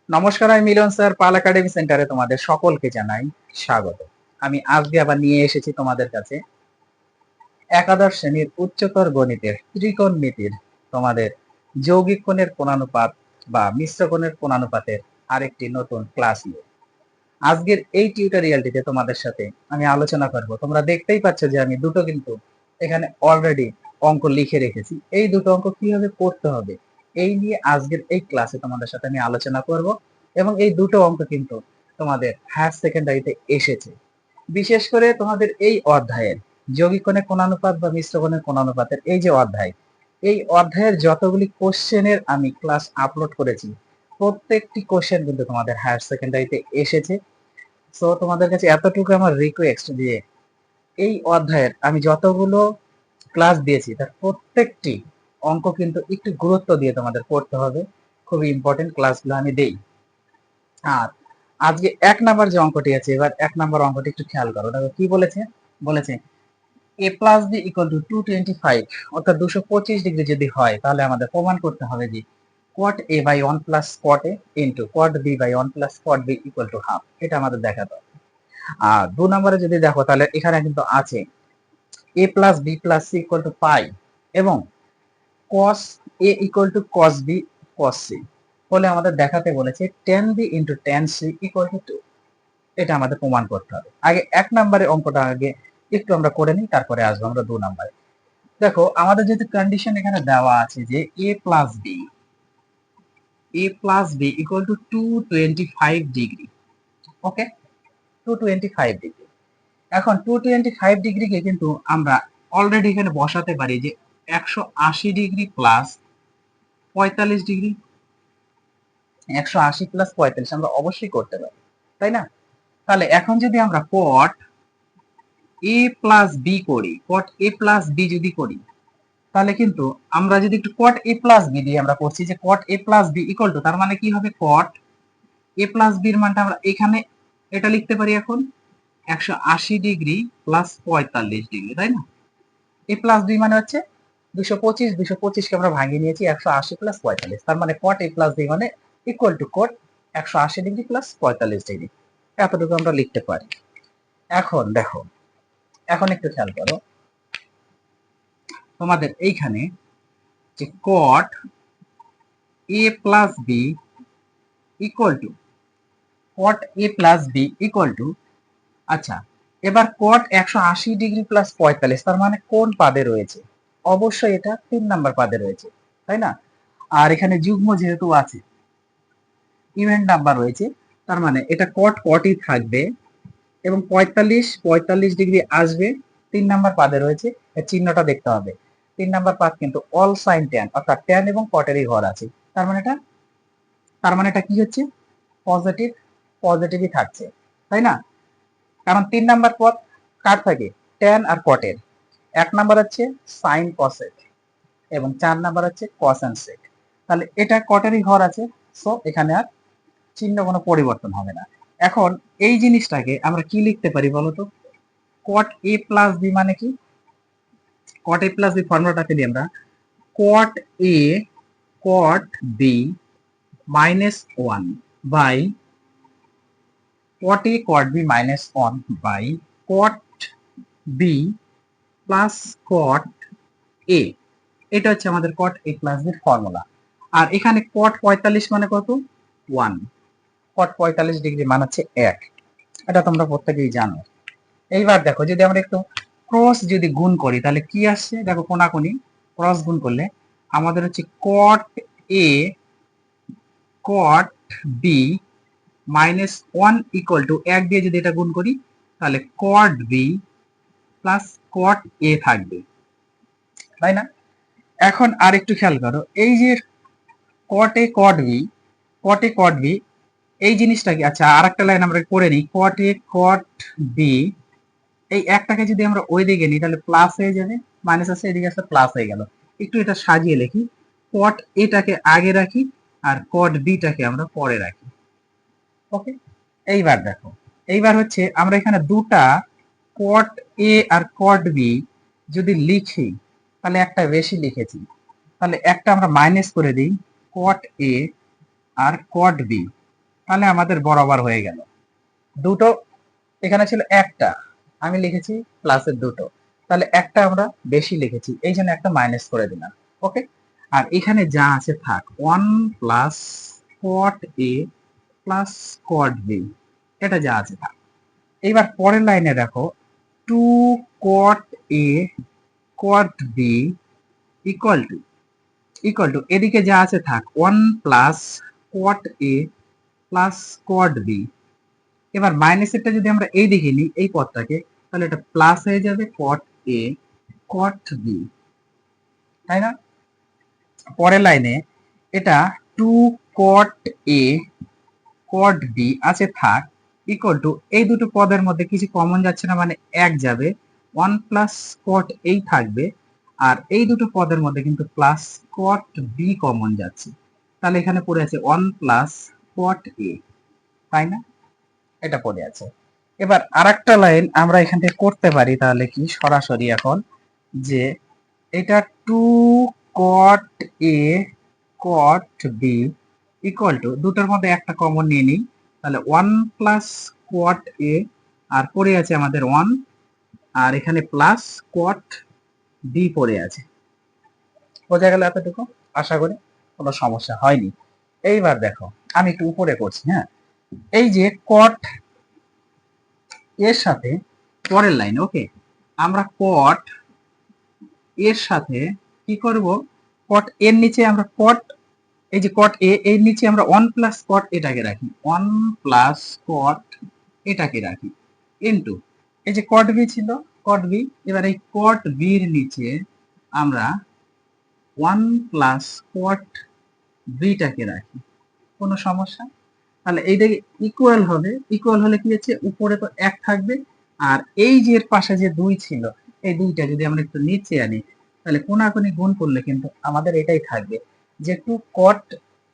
নমস্কার, আমি মিলন স্যার। পাল একাডেমি সেন্টারে তোমাদের সকলকে জানাই স্বাগত। আমি আজকে আবার নিয়ে এসেছি তোমাদের কাছে একাদশ শ্রেণীর উচ্চতর গণিতের ত্রিকোণমিতির তোমাদের যৌগিক কোণের কোণানুপাত বা মিশ্র কোণের কোণানুপাতের আরেকটি নতুন ক্লাস নিয়ে। আজকের এই টিউটোরিয়ালটিতে তোমাদের সাথে আমি আলোচনা করব। তোমরা দেখতেই পাচ্ছ যে আমি দুটো কিন্তু এখানে অলরেডি অঙ্ক লিখে রেখেছি। এই দুটো অঙ্ক কিভাবে করতে হবে এই নিয়ে আজকের এই ক্লাসে তোমাদের সাথে আমি আলোচনা করব, এবং এই দুটো অঙ্ক কিন্তু তোমাদের হায়ার সেকেন্ডারিতে এসেছে। বিশেষ করে তোমাদের এই অধ্যায়ের যৌগিক কোণের কোণানুপাত বা মিশ্র কোণের কোণানুপাতের এই যে অধ্যায়, এই অধ্যায়ের যতগুলি কোশ্চেনের আমি ক্লাস আপলোড করেছি প্রত্যেকটি কোশ্চেন কিন্তু তোমাদের হায়ার সেকেন্ডারিতে এসেছে। সো তোমাদের কাছে এতটুকু আমার রিকোয়েস্ট যে এই অধ্যায়ের আমি যতগুলো ক্লাস দিয়েছি তার প্রত্যেকটি অঙ্ক কিন্তু একটু গুরুত্ব দিয়ে তোমাদের পড়তে হবে। খুবই ইম্পর্টেন্ট ক্লাসগুলো আমি দেই। আর আজকে এক নাম্বার যে অঙ্কটি আছে, এবার এক নাম্বার অঙ্কটি একটু খেয়াল করো। দেখো কি বলেছে। বলেছে a plus b equal to 225, অর্থাৎ 225 ডিগ্রি যদি হয় তাহলে আমাদের প্রমাণ করতে হবে যে cot a by 1 plus cot a into cot b by 1 plus cot b equal to half. এটা আমাদের দেখাতে হবে। আর 2 নম্বরে যদি দেখো তাহলে এখানে কিন্তু আছে a plus b plus c equal to pi এবং cos a equal to cos b cos c হলে আমাদের দেখাতে বলেছে tan b into tan c equal to 2। এটা আমাদের প্রমাণ করতে হবে। আগে 1 নম্বরের অঙ্কটা আগে একটু আমরা করে নিই, তারপরে আসবো আমরা 2 নম্বরে। দেখো আমাদের যেহেতু কন্ডিশন এখানে দেওয়া আছে যে a plus b equal to 225 degree. Okay, 225 degree. এখন 225 ডিগ্রিকে কিন্তু আমরা অলরেডি এখানে বসাতে পারি যে 180 ডিগ্রি প্লাস 45 ডিগ্রি। 180 প্লাস 45 আমরা অবশ্যই করতে পারি, তাই না? তাহলে এখন যদি আমরা cot a প্লাস বি করি, cot a প্লাস বি যদি করি, তাহলে কিন্তু আমরা যদি একটু cot a প্লাস বি দিয়ে আমরা করছি যে cot a plus b equal to, তার মানে কি হবে cot a প্লাস বির মানটা আমরা এখানে এটা লিখতে পারি এখন 180 ডিগ্রি প্লাস 45 ডিগ্রি, তাই না? a প্লাস বি মানে হচ্ছে 225, 225কে আমরা ভাঙিয়ে নিয়েছি 180 প্লাস 45, তার মানে cot a প্লাস বি মানে equal to cot 180 degree plus 45 degree. এতটুকু আমরা লিখতে পারি। এখন দেখো, এখন একটু খেয়াল করো তোমাদের এইখানে যে cot a plus b equal to cot a plus b equal to, আচ্ছা এবার cot 180 ডিগ্রি প্লাস 45, তার মানে কোন পাদে রয়েছে? অবশ্যই এটা 3 নাম্বার পাদে রয়েছে, তাই না? আর এখানে যুগ্ম যেহেতু আছে, ইভেন নাম্বার রয়েছে, তার মানে এটা cot cotই থাকবে এবং 45 ডিগ্রি আসবে, 3 নাম্বার পাদে রয়েছে। এর চিহ্নটা দেখতে হবে। 3 নাম্বার পাদ কিন্তু অল সাইন ট্যান, অর্থাৎ ট্যান এবং কটেরই ঘর আছে। তার মানে এটা কি হচ্ছে? পজিটিভ। পজিটিভই থাকছে, তাই না? কারণ 3 নাম্বার পদ কার থাকে? ট্যান আর কটের। 1 নাম্বার হচ্ছে সাইন কসেক এবং 4 নাম্বার হচ্ছে কস অ্যান্ড সেক। তাহলে এটা কটেরই ঘর আছে, সো এখানে আর চিহ্ন কোনো পরিবর্তন হবে না। এখন এই জিনিসটাকে আমরা কি লিখতে পারি বলতো? cot a প্লাস বি মানে কি? cot a প্লাস বি ফর্মুলাটাকে দিয়ে আমরা cot a cot b minus 1 by cot a cot b minus 1 by cot b plus cot a। এটা হচ্ছে আমাদের cot a প্লাস বির ফর্মুলা। আর এখানে cot 45 মানে কত? 1। cot 45 ডিগ্রি মান হচ্ছে 1। এটা তোমরা প্রত্যেকেই জানো। এইবার দেখো যদি আমরা একটু ক্রস যদি গুণ করি তাহলে কি আসছে? দেখো কোনাকুনি ক্রস গুণ করলে আমাদের হচ্ছে cot a cot b minus 1 equal to 1 দিয়ে যদি এটা গুণ করি তাহলে cot b plus cot a থাকবে, তাই না? এখন আর একটু খেয়াল করো, এই যে cot a cot b, cot a cot b এই জিনিসটা কি? আচ্ছা আর একটা লাইন আমরা করে নিই, cot a cot b, এই একটাকে যদি আমরা ওই দিকে নিই তাহলে প্লাস হয়ে যাবে, মাইনাস আছে এদিকে আছে প্লাস হয়ে গেল। একটু এটা সাজিয়ে লিখি, cot এটাকে আগে রাখি আর cot বিটাকে আমরা পরে রাখি। ওকে, এইবার দেখো, এইবার হচ্ছে আমরা এখানে দুটা cot a R cot b যদি লিখি তাহলে একটা বেশি লিখেছি, তাহলে একটা আমরা মাইনাস করে দিই cot a R cot b। তাহলে আমাদের বরাবর হয়ে গেল। দুটো এখানে ছিল একটা, আমি লিখেছি প্লাসের দুটো, তাহলে একটা আমরা বেশি লিখেছি, এই জন্য একটা মাইনাস করে দিলাম। ওকে, আর এখানে যা আছে থাক, 1 প্লাস কট এ প্লাস কট বি, এটা যা আছে থাক। এইবার পরের লাইনে দেখো, 2 কট a cot b equal two এদিকে যা আছে থাক, 1 প্লাস কট এ প্লাস কট বি। এবার মাইনাসেরটা যদি আমরা এই দিকে নিই, এই পদটাকে, তাহলে এটা প্লাস হয়ে যাবে কট এ কট বি, তাই না? পরের লাইনে এটা 2 কট এ কট বি আছে থাক, ইকুয়াল টু এই দুটো পদের মধ্যে কিছু কমন যাচ্ছে না, মানে এক যাবে, 1 প্লাস কট এই থাকবে, আর এই দুটো পদের মধ্যে কিন্তু প্লাস কট বি কমন যাচ্ছে, তাহলে এখানে পড়ে আছে 1 প্লাস কট এ, তাই না? এটা পড়ে আছে। এবার আরেকটা লাইন আমরা এখান থেকে করতে পারি, তাহলে কি সরাসরি এখন, যে এটা 2 কট a cot b equal two, দুটোর মধ্যে একটা কমন নিয়ে নিই, তাহলে 1 প্লাস কট এ, আর পড়ে আছে আমাদের 1, আর এখানে প্লাস কট বি পড়ে আছে। বোঝা গেল এতটুকু? আশা করি কোনো সমস্যা হয়নি। এইবার দেখো, আমি একটু উপরে করছি। হ্যাঁ, এই যে কট এর সাথে পরের লাইন, ওকে, আমরা কট এর সাথে কি করব, কট এর নিচে আমরা কট, এই যে কট এ এর নিচে আমরা 1 প্লাস কট এটাকে রাখি, 1 প্লাস কট এটাকে রাখি, ইনটু এই যে কট বি ছিল, কট বি, এবার এই কট বি এর নিচে আমরা 1 প্লাস কট বিটাকে রাখি। কোনো সমস্যা? তাহলে এইটাকে ইকুয়াল হবে, ইকুয়াল হলে কি হচ্ছে, উপরে তো এক থাকবে, আর এই যে এর পাশে যে 2 ছিল, এই দুইটা যদি আমরা একটু নিচে আনি, তাহলে কোনাকুনি গুণ করলে কিন্তু আমাদের এটাই থাকবে, যে টু কট,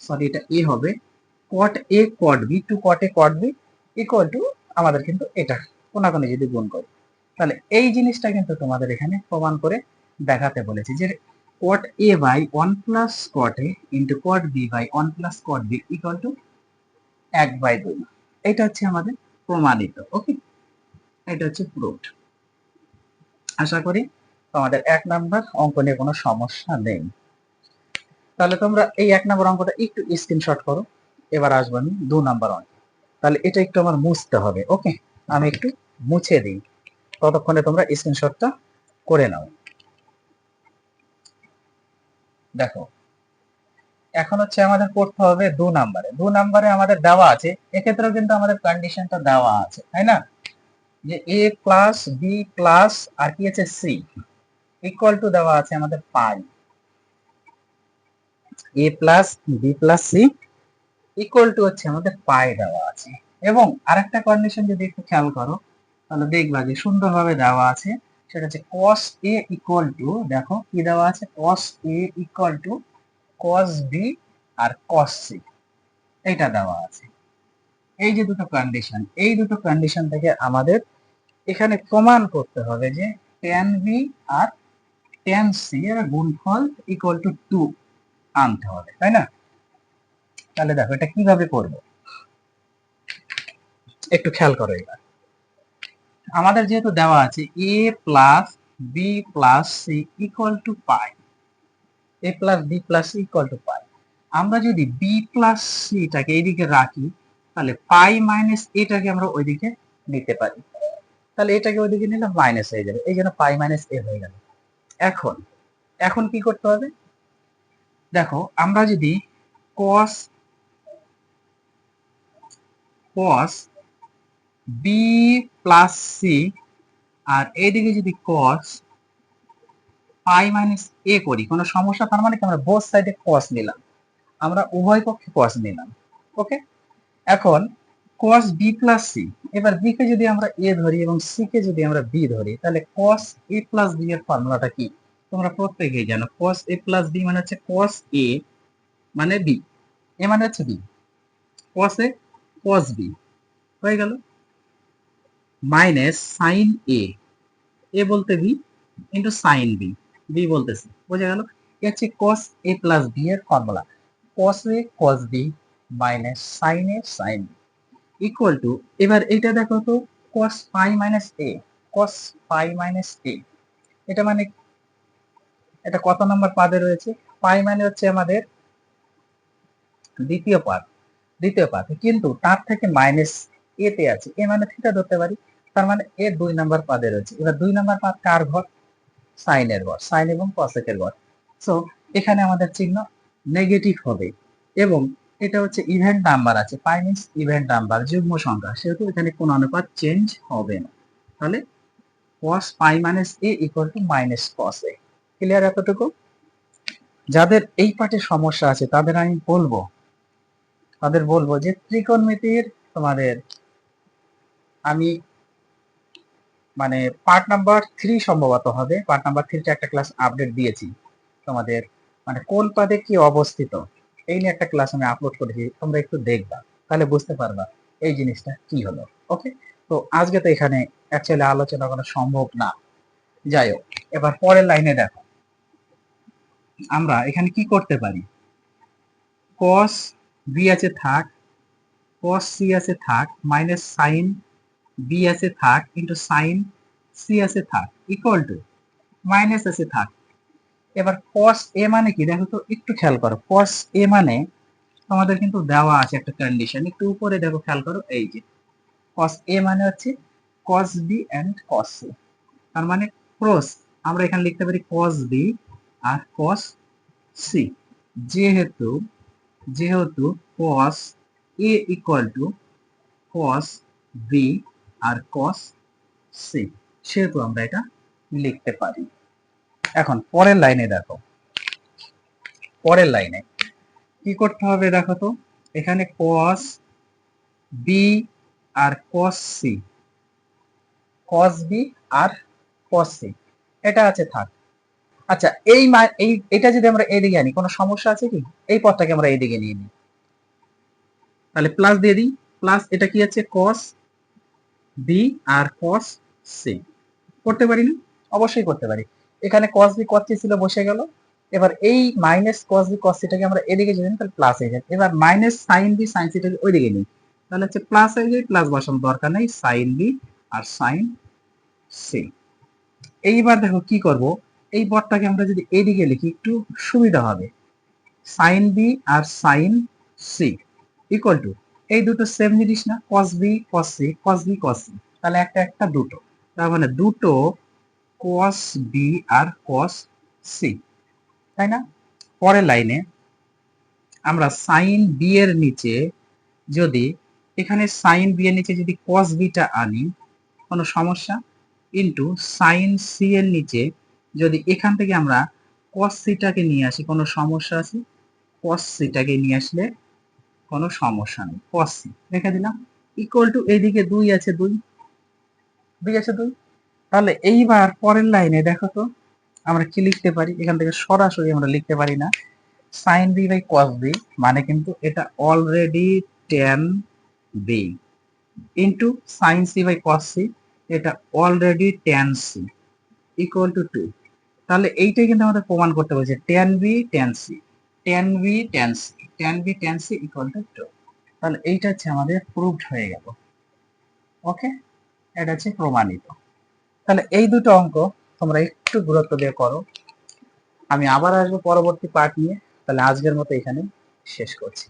সরি এটা এ হবে, cot a cot b, two cot a cot b equal to আমাদের কিন্তু এটা কোনাকুনি যদি গুণ করি, তাহলে এই জিনিসটা কিন্তু তোমাদের এখানে প্রমাণ করে দেখাতে বলেছি, যে cot a by 1 plus cot a into cot b by 1 plus cot b equal to 1/2। এটা হচ্ছে আমাদের প্রমাণিত। ওকে, এটা হচ্ছে প্রুফড। আশা করি তোমাদের 1 নাম্বার অঙ্ক নিয়ে কোনো সমস্যা নেই। তাহলে তোমরা এই 1 নাম্বার অঙ্কটা একটু স্ক্রিনশট করো। এবার আসবো আমি 2 নাম্বার অঙ্ক। তাহলে এটা একটু আমার মুছতে হবে। ওকে, আমি একটু মুছে দিই, ততক্ষণে তোমরা স্ক্রিনশটটা করে নাও। দেখো, এখন হচ্ছে আমাদের করতে হবে 2 নাম্বারে। 2 নাম্বারে আমাদের দেওয়া আছে, এক্ষেত্রেও কিন্তু আমাদের কন্ডিশনটা দেওয়া আছে, তাই না? যে এ প্লাস বি প্লাস আর কি আছে সি ইকুয়াল টু দেওয়া আছে আমাদের pi, a plus b plus c equal to হচ্ছে আমাদের পাই দেওয়া আছে। এবং আরেকটা কন্ডিশন যদি একটু খেয়াল করো, তাহলে দেখবা যে সুন্দরভাবে দেওয়া আছে, সেটা হচ্ছে cos a ইকুয়াল টু, দেখো কি দেওয়া আছে, cos a equal to cos b আর cos c, এইটা দেওয়া আছে। এই যে দুটো কন্ডিশন, এই দুটো কন্ডিশন থেকে আমাদের এখানে প্রমাণ করতে হবে যে tan b আর tan c এর গুণফল ইকুয়াল টু 2 আনতে হবে, তাই না? তাহলে দেখো এটা কিভাবে করব, একটু খেয়াল করো। এবার আমাদের যেহেতু দেওয়া আছে a plus b plus c equal to pi, a plus b plus c equal to pi, আমরা যদি বি প্লাস সিটাকে এইদিকে রাখি, তাহলে পাই মাইনাস এটাকে আমরা ওইদিকে নিতে পারি, তাহলে এটাকে ওইদিকে নিলে মাইনাস হয়ে যাবে, এই জন্য পাই মাইনাস এ হয়ে গেল। এখন এখন কি করতে হবে, দেখো আমরা যদি cos cos b plus c আর এইদিকে যদি cos পাই মাইনাস এ করি, কোনো সমস্যা? তার মানে কি, আমরা বোথ সাইডে cos নিলাম, আমরা উভয় পক্ষে cos নিলাম। ওকে, এখন cos b প্লাস সি, এবার b কে যদি আমরা a ধরি এবং c কে যদি আমরা b ধরি, তাহলে cos a প্লাস b এর ফর্মুলাটা কি তোমরা প্রত্যেকেই জানো, cos a প্লাস b মানে হচ্ছে cos a মানে b, a মানে হচ্ছে b, cos a cos b হয়ে গেল, মাইনাস sin a বলতে b ইন্টু sin b বলতেছি, বোঝা গেল? এ হচ্ছে cos a প্লাস b এর formula, cos a cos b minus sine a sine equal to, এবার এটা দেখো তো, cos pi minus a, cos pi minus a, এটা মানে এটা কত নম্বর পাদে রয়েছে? পাই মানে হচ্ছে আমাদের দ্বিতীয় পাদ, দ্বিতীয় পাদ, কিন্তু তার থেকে মাইনাস এ তে আছে, এ মানে থিটা ধরতে পারি, তার মানে এ 2 নম্বর পাদে রয়েছে। এবার 2 নম্বর পাদ কার ঘর? সাইনের ঘর, সাইন এবং কসেকের ঘর। সো এখানে আমাদের চিহ্ন নেগেটিভ হবে, এবং এটা হচ্ছে ইভেন্ট নাম্বার আছে, পাই মিনস ইভেন্ট নাম্বার, যুগ্ম সংখ্যা, সেহেতু এখানে কোন অনুপাত চেঞ্জ হবে না। তাহলে cos পাই মাইনাস এ ইকুয়াল টু মাইনাস cos এ। ক্লিয়ার এতটুকু? যাদের এই পার্টে সমস্যা আছে তাদের আমি বলবো, যে ত্রিকোণমিতির তোমাদের আমি মানে পার্ট নাম্বার 3 সম্ভবত হবে, পার্ট নাম্বার 3 তে একটা ক্লাস আপডেট দিয়েছি তোমাদের, মানে কোন পাদে কি অবস্থিত এই নিয়ে একটা ক্লাস আমি আপলোড করেছি, তোমরা একটু দেখবা, তাহলে বুঝতে পারবা এই জিনিসটা কি হলো। ওকে, তো আজকে তো এখানে অ্যাকচুয়ালি আলোচনা করা সম্ভব না, যাই হোক। এবার পরের লাইনে দেখো, আমরা এখানে কি করতে পারি, cos বি আছে থাক, cos সি আছে থাক, মাইনাস সাইন বি আছে থাক, ইন্টু সাইন সি আছে থাক, ইকুয়াল টু মাইনাস আছে থাক। এবার cos এ মানে কি দেখো তো, একটু খেয়াল করো, cos এ মানে তোমাদের কিন্তু দেওয়া আছে একটা কন্ডিশন, একটু উপরে দেখো, খেয়াল করো, এই যে cos এ মানে হচ্ছে cos b and cos c, তার মানে ক্রস, আমরা এখানে লিখতে পারি cos বি আর cos সি, যেহেতু যেহেতু cos a equal to cos b আর cos সি, সেহেতু আমরা এটা লিখতে পারি। এখন পরের লাইনে দেখো, পরের লাইনে কি করতে হবে দেখো তো, এখানে cos বি আর cos সি, cos বি আর cos সি, এটা আছে থাক। আচ্ছা, এই এটা যদি আমরা এদিকে আনি, কোনো সমস্যা আছে কি? এই পদটাকে আমরা এইদিকে নিয়ে নিই, তাহলে প্লাস দিয়ে দিই, প্লাস এটা কি আছে, cos বি আর cos সি, করতে পারি না? অবশ্যই করতে পারি। এখানে cos বি cos সি ছিল, বসে গেল। এবার এই মাইনাস cos বি cos সিটাকে আমরা এদিকে যদি নিই, তাহলে প্লাস হয়ে যায়। এবার মাইনাস সাইন বি সাইন সিটাকে ওইদিকে নিই, তাহলে হচ্ছে প্লাস হয়ে যায়, প্লাস বসানোর দরকার নেই, সাইন বি আর সাইন সি। এইবার দেখো কি করব, এই পদটাকে আমরা যদি এদিকে লিখি একটু সুবিধা হবে, সাইন বি আর সাইন সি ইকুয়াল টু, এই দুটো সেম জিনিস না, cos b cos c, cos b cos c, তাহলে একটা একটা দুটো, তার মানে দুটো cos বি আর cos সি, তাই না? পরের লাইনে আমরা সাইন বি এর নিচে যদি, এখানে সাইন বি এর নিচে যদি cos বিটা আনি, কোনো সমস্যা? ইনটু সাইন সি এর নিচে যদি এখান থেকে আমরা cos সিটাকে নিয়ে আসি, কোনো সমস্যা আছে? cos সিটাকে নিয়ে আসলে কোনো সমস্যা নেই, cos সি রেখে দিলাম, ইকুয়াল টু এইদিকে 2 আছে, 2 আছে 2। তাহলে এইবার পরের লাইনে দেখো তো, আমরা কি লিখতে পারি, এখান থেকে সরাসরি আমরা লিখতে পারি না, sine b by cos b মানে কিন্তু এটা already tan b into sine c by cos c, এটা already tan c equal to 2। তাহলে এইটাই কিন্তু আমাদের প্রমাণ করতে বলছে, tan b tan c, tan b tan c, tan b tan c equal to 2। তাহলে এইটা হচ্ছে আমাদের প্রুভড হয়ে গেল। ওকে, এটা হচ্ছে প্রমাণিত। তাহলে এই দুটো অঙ্ক তোমরা একটু গুরুত্ব দিয়ে করো, আমি আবার আসবো পরবর্তী পার্ট নিয়ে। তাহলে আজকের মতো এখানে শেষ করছি।